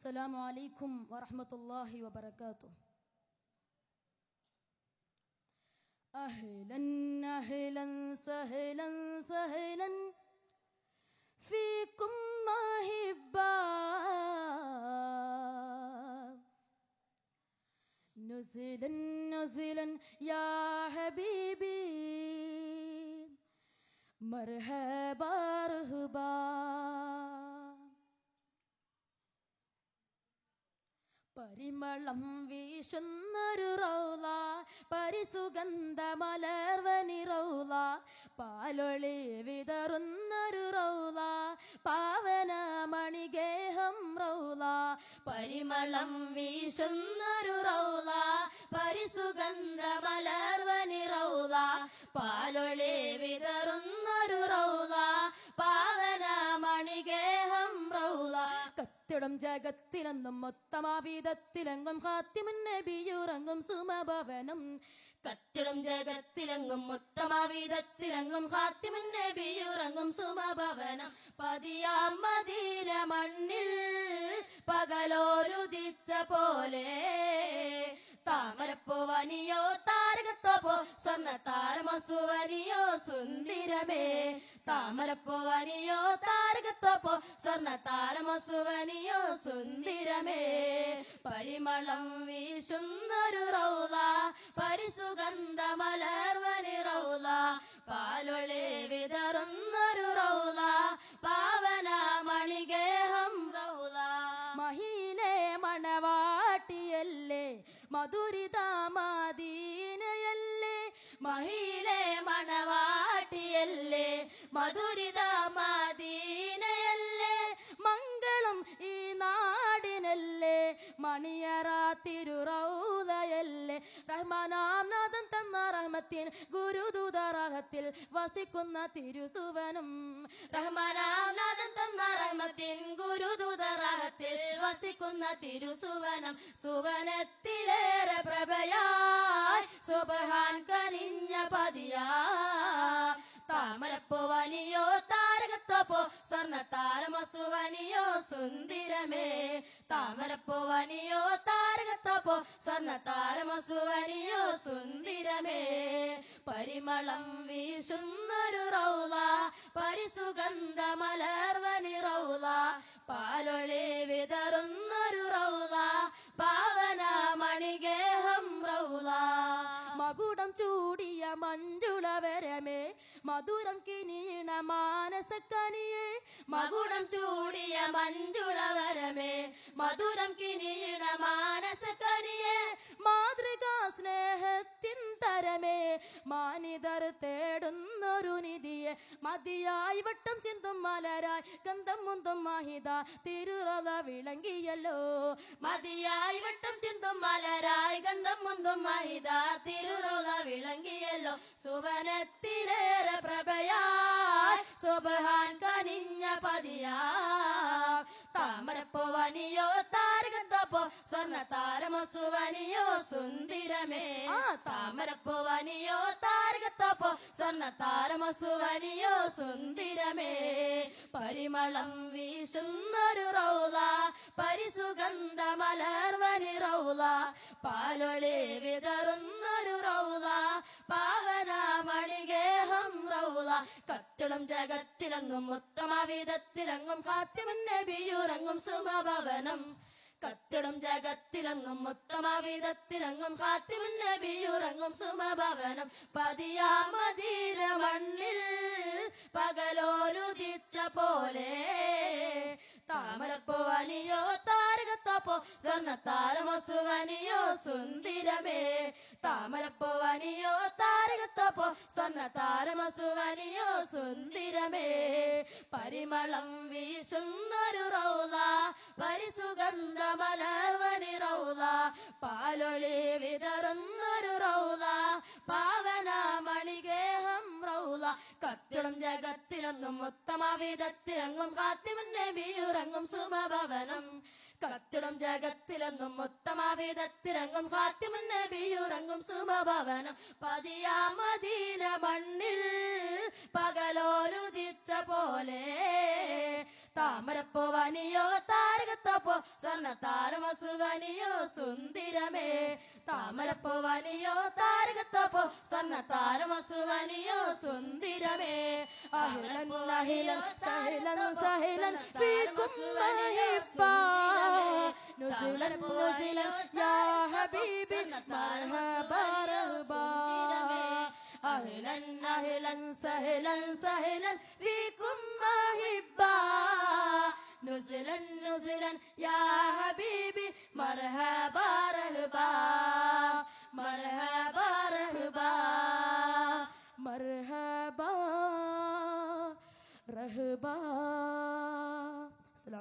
السلام عليكم ورحمة الله وبركاته. أهلا أهلا سهلا سهلا فيكم أحباء، نزلا نزلا يا حبيبي، مرحبا مرحبا. പരിമളം വീശുന്നൊരു റൗള, പരിസുഗന്ധ മലർവനി റൗള, പാലൊളി വിതറുന്നൊരു റൗള, പാവന മണിഗേഹം റൗള. പരിമളം വീശുന്നൊരു റൗള, പരിസുഗന്ധ മലർവനി റൗള, പാലൊളി വിതറുന്നൊരു റൗള, പാവന മണിഗേഹം റൗള. കത്തിടും ജഗത്തിലെന്നും മൊത്തമാവിധത്തിലെങ്ങും ഖാത്തിമുൻ നബിയുറങ്ങും സുമഭവനം. കത്തിടും ജഗത്തിലെങ്ങും മൊത്തമാവിധത്തിലെങ്ങും ഖാത്തിമുൻ നബിയുറങ്ങും സുമഭവനം. പതിയാം Medina മണ്ണിൽ പകലോരുദിച്ച പോലെ, താമരപ്പൂവനിയോ താരകത്തോപ്പോ സ്വർണ്ണ താരമോ സുവനിയോ സുന്ദരമേ. താമരപ്പൂവനിയോ താരകത്തോപ്പോ സ്വർണ്ണ താരമോ സുവനിയോ സുന്ദരമേ. പരിമളം വീശുന്നൊരു റൗള, പരിസുഗന്ധ മലർവനി റൗള, പാലൊളി വിതറുന്നൊരു റൗള, പാവന മണിഗേഹം റൗള. മഹിയിലെ മണവാട്ടിയല്ലേ, മധുരിത മദീനയല്ലേ. മഹിയിലെ മണവാട്ടിയല്ലേ, മധുരിത മദീനയല്ലേ. മംഗളം ഈ നാടിനല്ലേ, മണിയറ തിരുറൗളയല്ലേ. റഹ്മാനാം നാഥൻ തന്ന റഹ്മത്തിൻ ഗുരുദൂത റാഹത്തിൽ വസിക്കുന്ന തിരുസുവനം. റഹ്മാനാം നാഥൻ തന്ന റഹ്മത്തിൻ ഗുരുദൂത റാഹത്തിൽ വസിക്കുന്ന തിരുസുവനം. സുവനത്തിലേറെ പ്രഭയായി സുബ്ഹാൻ കനിഞ്ഞ പതിയാ, താമരപ്പൂവനിയോ താരകത്തോപ്പോ സ്വർണ്ണ താരമോ സുവനിയോ സുന്ദരമേ. താമരപ്പൂവനിയോ താരകത്തോപ്പോ സ്വർണ്ണ താരമോ സുവനിയോ സുന്ദരമേ. പരിമളം വീശുന്നൊരു റൗള, പരിസുഗന്ധ മലർവനി റൗള, പാലൊളി വിതറുന്നൊരു റൗള, പാവന മണിഗേഹം റൗള. മകുടം ചൂടിയ മഞ്ജുളവരമേ, മധുരം കിനീണ മാനസക്കനിയേ. മകുടം ചൂടിയ മഞ്ജുളവരമേ, മധുരം കിനീണ മാനസക്കനിയേ. മാതൃകാ സ്നേഹത്തിൻ തരമേ, മാനിതർ തേടുന്നൊരു നിധിയെ. മതിയായി വട്ടം ചിന്തും മലരായി ഗന്ധം മുന്തും മാഹിത തിരുറള വിളങ്ങിയല്ലോ. മതിയായി വട്ടം ചിന്തും മലരായി ഗന്ധം മുന്തും മാഹിത തിരുറള വിളങ്ങിയല്ലോ. സുവനത്തിലേറെ പ്രഭയായി സുബ്ഹാൻ കനിഞ്ഞ പതിയാ, താമരപ്പൂവനിയോ താരകത്തോപ്പോ സ്വർണ്ണ താരമോ സുവനിയോ സുന്ദരമേ. താമരപ്പൂവനിയോ താരകത്തോപ്പോ സ്വർണ്ണ താരമോ സുവനിയോ സുന്ദരമേ. പരിമളം വീശുന്നൊരു റൗള, പരിസുഗന്ധ മലർവനി റൗള, പാലൊളി വിതറുന്നൊരു റൗള, പാവന മണിഗേഹം റൗള. കത്തിടും ജഗത്തിലെങ്ങും ഉത്തമവിധത്തിലെങ്ങും ഖാത്തിമുൻ നബിയുറങ്ങും സുമഭവനം. കത്തിടും ജഗത്തിലെങ്ങും ഉത്തമവിധത്തിലെങ്ങും ഖാത്തിമുൻ നബിയുറങ്ങും സുമഭവനം. പതിയാ മദീന മണ്ണിൽ പകലോരുദിച്ച പോലെ, താമരപ്പൂവനിയോ താരകത്തോപ്പോ സ്വർണ്ണ താരമോ സുവനിയോ സുന്ദരമേ. താമരപ്പൂവനിയോ താരകത്തോപ്പോ സ്വർണ്ണ താരമോ സുവനിയോ സുന്ദരമേ. പരിമളം വീശുന്നൊരു റൗള, പരിസുഗന്ധ മലർവനി റൗള, പാലൊളി വിതറുന്നൊരു റൗള, പാവന മണിഗേഹം റൗള. കത്തിടും ജഗത്തിലൊന്നും ഉത്തമവിധത്തിലെങ്ങും ഖാത്തിമുൻ നബിയുറങ്ങും സുമഭവനം. കത്തിടും ജഗത്തിലെങ്ങും ഉത്തമവിധത്തിലെങ്ങും ഖാത്തിമുൻ നബിയുറങ്ങും സുമഭവനം. പതിയാ മദീന മണ്ണിൽ പകലോരുദിച്ച പോലെ, താമരപ്പൂവനിയോ താരക താരകത്തോപ്പോ സ്വർണ്ണ താരമസുവനിയോ സുന്ദരമേ താമരപ്പൂവനിയോ താരകത്തോപ്പോ സ്വർണ്ണ താരമസുവനിയോ സുന്ദരമേ അഹിലൻ അഹിലൻ സഹിലൻ സഹിലൻ ഫീകും മഹിബാ നുസിലൻ നുസിലൻ യാ ഹബീബി മർഹബാ റഹബാ അഹിലൻ അഹിലൻ സഹിലൻ സഹിലൻ ഫീകും മഹിബാ നുസിലൻ നുസിലൻ യാ ഹബീബി മർഹബാ റഹബാ മർഹബാ റഹബാ മർഹബാ റഹബാ